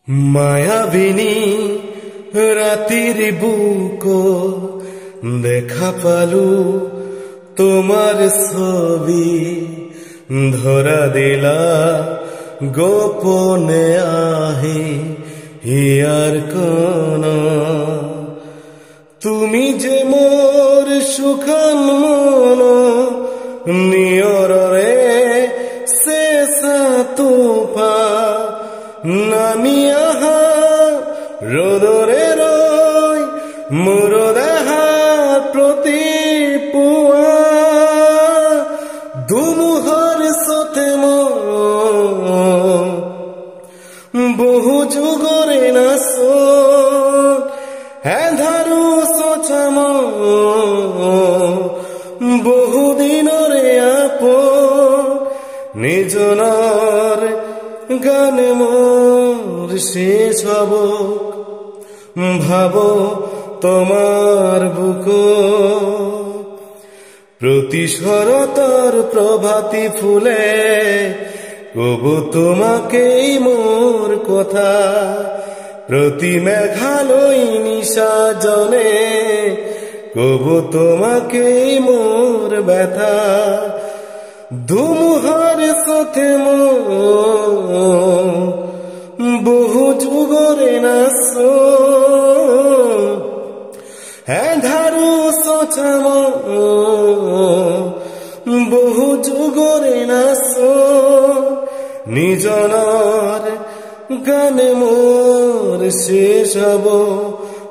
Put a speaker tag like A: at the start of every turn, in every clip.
A: মায়াবিনী রাতির বুকো দেখা পালু তোমার ছবি ধরা দিলা গোপনে আহি হিয়ার কোন তুমি যে মোর সুখান মন নিয়রে শেষা তোপা নামি আহা রোদরে রই মোর দেহার প্রতি পুয়া দুমুহর সতে বহু যুগরে নাস এধারু সচাম বহু দিনরে আপ নিজনার গান মোর শেষ হব ভাবো তোমার বুক প্রতি শরতার প্রভাতী ফুলে কবু তোমাকেই মোর কথা প্রতি মেঘালয় নিশা জনে কবু তোমাকেই মোর ব্যথা ধুমুহার সাথে বহু যুগরে নাস এধারু সচাম বহু যুগরে নাস নিজনার গানে মোর শেষ হব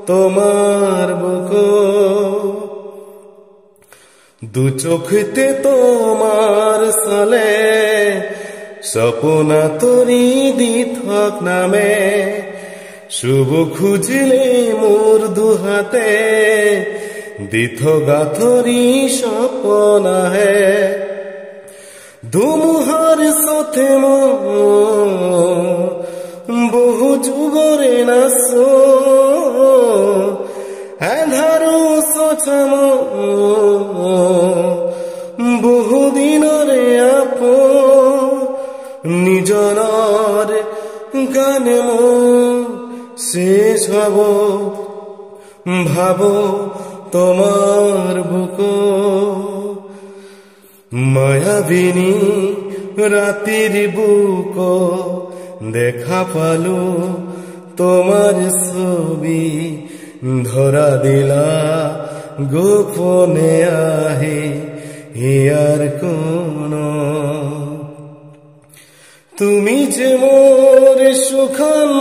A: তোমার বুক দু চোখতে তোমার সালে সপনা তরি দিথক নামে শুভ খুঁজলে মোর দুহাতে দিথ গাথরি সপনা হে ধুমুহার সাথে বহু যুগরে নাস এধারু সচাম বহু দিনরে আপ নিজনার গানে শেষ হব ভাবো তোমার বুক মায়াবিনী রাতির বুক দেখা পালু তোমার ছবি ধরা দিলা গোপনে আহি হিয়ার কোন তুমি যে মোর সুখান